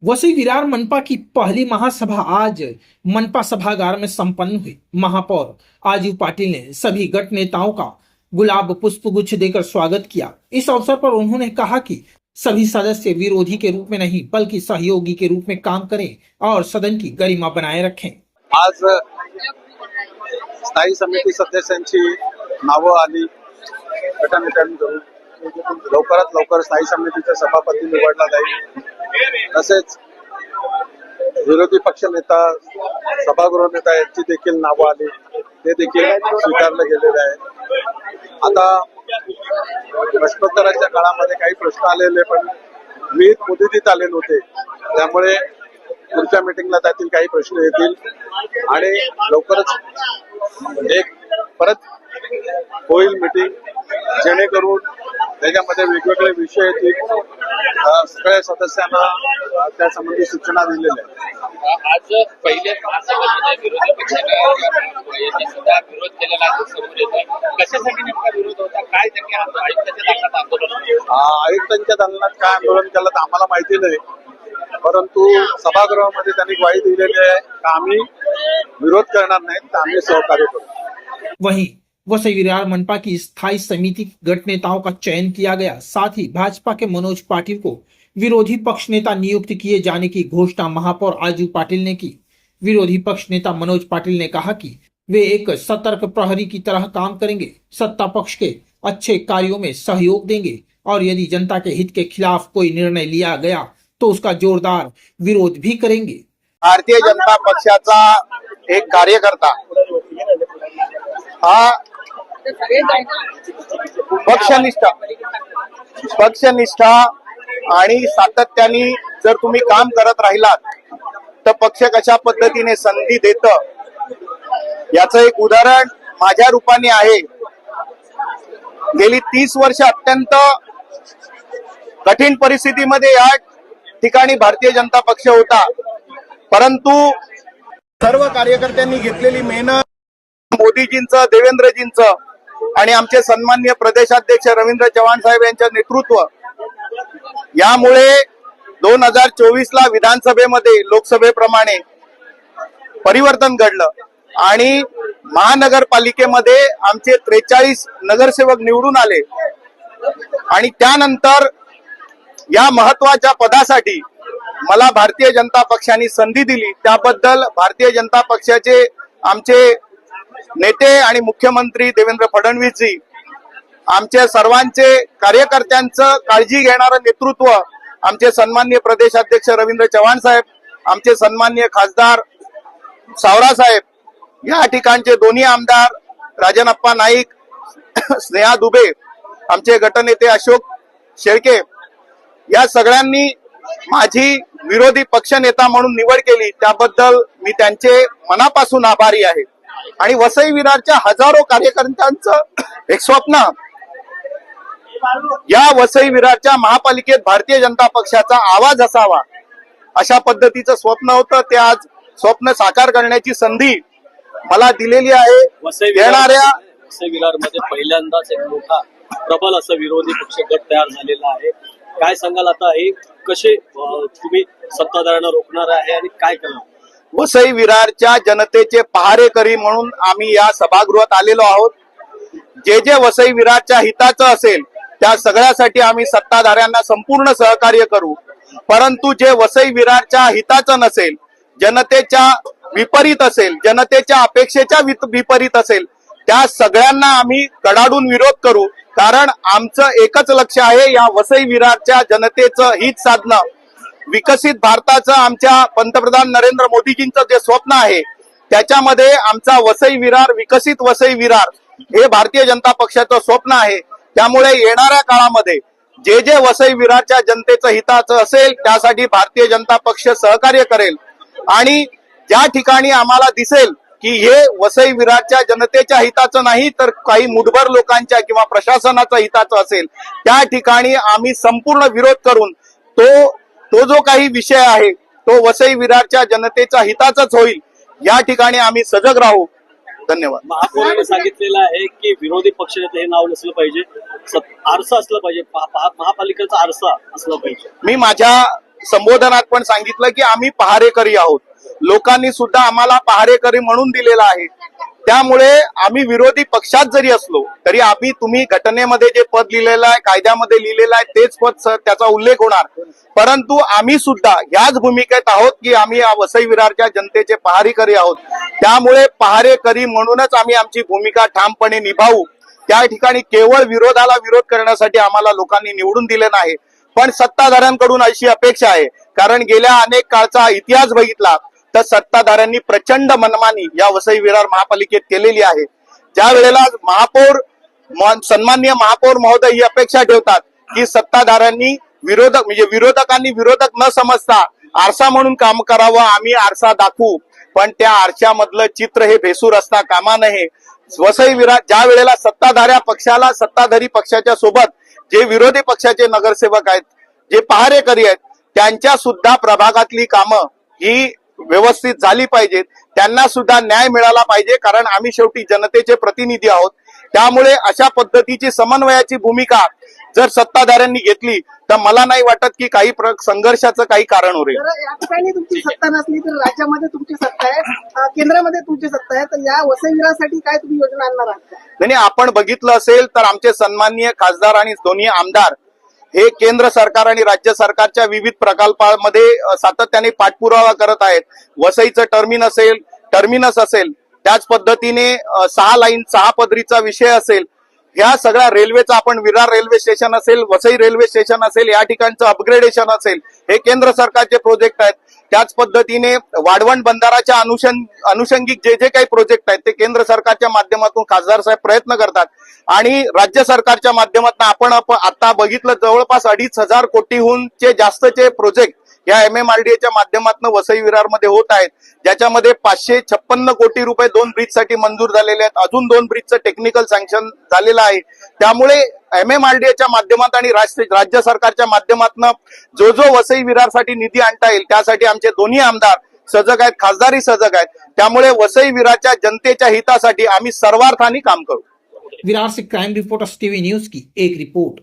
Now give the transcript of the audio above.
वसई विरार मनपा की पहली महासभा आज मनपा सभागार में संपन्न हुई। महापौर आजू पाटिल ने सभी गट नेताओं का गुलाब पुष्प गुच्छ देकर स्वागत किया। इस अवसर पर उन्होंने कहा कि सभी सदस्य विरोधी के रूप में नहीं बल्कि सहयोगी के रूप में काम करें और सदन की गरिमा बनाए रखें। आज स्थायी समिती सदस्यांची नावं आली गटनेत्यांकडून। लवकरात लवकर स्थायी समितीचा सभापती निवडला जाईल। तसेच विरोधी पक्ष नेता सभागृह नेता यांची देखील नावं आली, ते देखील स्वीकारले गेलेले आहे। आता प्रश्नोत्तराच्या काळामध्ये काही प्रश्न आलेले पण विहित मुदतीत आले नव्हते, त्यामुळे पुढच्या मीटिंगला त्यातील काही प्रश्न येतील आणि लवकरच एक परत होईल मीटिंग, जेणेकरून त्याच्यामध्ये वेगवेगळे विषय येतील। सगळ्या सदस्यांना त्या संबंधी सूचना दिलेल्या आहेत। आज पहिल्या महासभेमध्ये विरोधी पक्षाने सुद्धा विरोध केलेला आहे, समोर येतोय। कशासाठी नेमका विरोध होता, काय त्यांनी आयुक्तांच्या दालनात आंदोलन आयुक्तांच्या दालनात काय आंदोलन केलं तर आम्हाला माहिती नाही, परंतु सभागृहामध्ये त्यांनी ग्वाही दिलेली आहे की आम्ही विरोध करणार नाही, तर आम्ही सहकार्य करू। वहीं वसई विरार मनपा की स्थायी समिति गट नेताओं का चयन किया गया। साथ ही भाजपा के मनोज पाटिल को विरोधी पक्ष नेता नियुक्त किए जाने की घोषणा महापौर आजू पाटिल ने की। विरोधी पक्ष नेता मनोज पाटिल ने कहा कि वे एक सतर्क प्रहरी की तरह काम करेंगे, सत्ता पक्ष के अच्छे कार्यों में सहयोग देंगे और यदि जनता के हित के खिलाफ कोई निर्णय लिया गया तो उसका जोरदार विरोध भी करेंगे। भारतीय जनता पक्षाचा एक कार्यकर्ता हा पक्षनिष्ठा आणि सातत्याने जर तुम्ही काम करत राहिलात तर पक्ष कशा पद्धतीने संधी देत याचं एक उदाहरण माझ्या रूपाने आहे। गेली 30 वर्ष अत्यंत कठीण परिस्थितीमध्ये या ठिकाणी भारतीय जनता पक्ष होता, परंतु सर्व कार्यकर्त्यांनी घेतलेली मेहनत, मोदीजींचं, देवेंद्रजींचं आणि आमचे सन्माननीय प्रदेशाध्यक्ष रवींद्र चव्हाण साहेब यांच्या नेतृत्व यामुळे 2024 ला विधानसभेमध्ये लोकसभेप्रमाणे परिवर्तन घडलं आणि महानगरपालिकेमध्ये आमचे 43 नगरसेवक निवडून आले आणि त्यानंतर या महत्वाच्या पदासाठी मला भारतीय जनता पक्षाने संधी दिली। त्याबद्दल भारतीय जनता पक्षाचे आमचे नेते आणि मुख्यमंत्री देवेंद्र फडणवीसजी, आमच्या सर्वांचे कार्यकर्त्यांचं काळजी घेणारं नेतृत्व आमचे सन्माननीय प्रदेशाध्यक्ष रवींद्र चव्हाण साहेब, आमचे सन्माननीय खासदार सावरा साहेब, या ठिकाणचे दोन्ही आमदार राजनप्पा नाईक, स्नेहा दुबे, आमचे गटनेते अशोक शेळके, या सगळ्यांनी माझी विरोधी पक्षनेता म्हणून निवड केली, त्याबद्दल मी त्यांचे मनापासून आभारी आहे। आणि वसई विरारच्या हजारो कार्यकर्त्यांचं एक स्वप्न, या वसई विरारच्या महापालिकेत भारतीय जनता पक्षाचा आवाज असावा अशा पद्धतीचं स्वप्न होतं। ते आज स्वप्न साकार करण्याची संधी मला दिलेली आहे। येणाऱ्या वसई विरार मध्ये पहिल्यांदाच एक मोठा प्रबल असं विरोधी पक्ष गट तयार झालेला आहे। काय सांगाल, आता हे कसे तुम्ही सत्ताधाऱ्यांना रोखणार आहे आणि काय करणार? वसई विरारच्या जनतेचे पहारेकरी म्हणून आम्ही या सभागृहात आलेलो आहोत। जे जे वसई विरारच्या हिताचं असेल त्या सगळ्यासाठी आम्ही सत्ताधाऱ्यांना संपूर्ण सहकार्य करू, परंतु जे वसई विरारच्या हिताचं नसेल, जनतेच्या विपरीत असेल, जनतेच्या अपेक्षेच्या विपरीत असेल, त्या सगळ्यांना आम्ही कडाडून विरोध करू। कारण आमचं एकच लक्ष आहे, या वसई विरारच्या जनतेचं हित साधणं, विकसित भारताचं आमच्या पंतप्रधान नरेंद्र मोदीजींचं जे स्वप्न आहे त्याच्यामध्ये आमचा वसई विरार, विकसित वसई विरार हे भारतीय जनता पक्षाचं स्वप्न आहे। त्यामुळे येणाऱ्या काळामध्ये जे जे वसई विरारच्या जनतेचं हिताचं असेल त्यासाठी भारतीय जनता पक्ष सहकार्य करेल आणि ज्या ठिकाणी आम्हाला दिसेल की हे वसई विरारच्या जनतेच्या हिताचं नाही तर काही मुठभर लोकांच्या किंवा प्रशासनाच्या हिताचं असेल त्या ठिकाणी आम्ही संपूर्ण विरोध करून तो जो काही विषय आहे तो वसई विरारच्या जनतेच्या हिताचाच होईल, या ठिकाणी आम्ही सजग राहू। धन्यवाद। महापौरांनी सांगितलेलं आहे की विरोधी पक्षनेते हे नाव नसलं पाहिजे, आरसा असलं पाहिजे, महापालिकेचा आरसा असला पाहिजे। मी माझ्या संबोधनात पण सांगितलं की आम्ही पहारेकरी आहोत. लोकांनी सुद्धा आम्हाला पहारेकरी म्हणून दिलेलं आहे. त्यामुळे आम्ही विरोधी पक्षात जरी असलो तरी आम्ही तुम्ही घटनेमध्ये जे पद लिहिलेलं आहे, कायद्यामध्ये लिहिलेलं आहे तेच पद त्याचा उल्लेख होणार. परंतु आम्ही सुद्धा ह्याच भूमिकेत आहोत की आम्ही या वसई विरारच्या जनतेचे पहारेकरी आहोत. त्यामुळे पहारेकरी म्हणूनच आम्ही आमची भूमिका ठामपणे निभावू. त्या ठिकाणी केवळ विरोधाला विरोध करण्यासाठी आम्हाला लोकांनी निवडून दिले नाही, पण सत्ताधाऱ्यांकडून अशी अपेक्षा आहे. कारण गेल्या अनेक काळचा इतिहास बघितला तर सत्ताधाऱ्यांनी प्रचंड मनमानी या वसई विरार महापालिकेत केलेली आहे. ज्या वेळेला सन्माननीय महापौर महोदय ही अपेक्षा ठेवतात की सत्ताधाऱ्यांनी विरोधकांनी विरोधक न समजता आरसा म्हणून काम करावं, आम्ही आरसा दाखवू, पण त्या आरशामधलं चित्र हे भेसूर असता कामा नये. वसई विरार ज्या वेळेला सत्ताधारी पक्षाच्या सोबत जे विरोधी पक्षाचे नगरसेवक आहेत, जे पहारेकरी आहेत, त्यांच्या सुद्धा प्रभागातली कामं ही व्यवस्थित झाली पाहिजेत. त्यांना सुद्धा न्याय मिळाला पाहिजे, कारण आम्ही शेवटी जनतेचे प्रतिनिधी आहोत. त्यामुळे अशा पद्धतीची समन्वयाची भूमिका जर सत्ताधाऱ्यांनी घेतली तर मला नाही वाटत की काही संघर्षाचं काही कारण उरेल. या ठिकाणी तुमची सत्ता नसली तर राज्यामध्ये तुमची सत्ता आहे, केंद्रामध्ये तुमची सत्ता आहे, तर या वसई विरारसाठी काय तुम्ही योजना आणणार आहात? नाही, आपण बघितलं असेल तर आमचे सन्माननीय खासदार आणि दोन्ही आमदार हे केंद्र सरकार आणि राज्य सरकारच्या विविध प्रकल्पांमध्ये सातत्याने पाठपुरावा करत आहेत. वसईचं टर्मिनस असेल, त्याच पद्धतीने 6 लाईन 6 पदरीचा विषय असेल, ह्या सगळ्या रेल्वेचा आपण विरार रेल्वे स्टेशन असेल, वसई रेल्वे स्टेशन असेल, या ठिकाणचं अपग्रेडेशन असेल, हे केंद्र सरकारचे प्रोजेक्ट आहेत. त्याच पद्धतीने वाढवण बंधाराच्या अनुषंगिक जे काही प्रोजेक्ट आहेत ते केंद्र सरकारच्या माध्यमातून खासदार साहेब प्रयत्न करतात. आणि राज्य सरकारच्या माध्यमातून आपण आता बघितलं जवळपास 2,500 कोटीहूनचे जास्तचे प्रोजेक्ट या MMRDAच्या माध्यमातून वसई विरारमध्ये होत आहेत, ज्याच्यामध्ये 556 कोटी रुपये 2 ब्रिजसाठी मंजूर झालेले आहेत. अजून 2 ब्रिजचं टेक्निकल सँक्शन झालेलं आहे. त्यामुळे MMRDAच्या माध्यमातून आणि राज्य सरकारच्या माध्यमातून जो वसई विरारसाठी निधी आणता येईल त्यासाठी आमचे दोन्ही आमदार सजग आहेत, खासदारही सजग आहेत. त्यामुळे वसई विरारच्या जनतेच्या हितासाठी आम्ही सर्वार्थाने काम करू. विरार से क्राइम रिपोर्टर्स टीवी न्यूज की एक रिपोर्ट।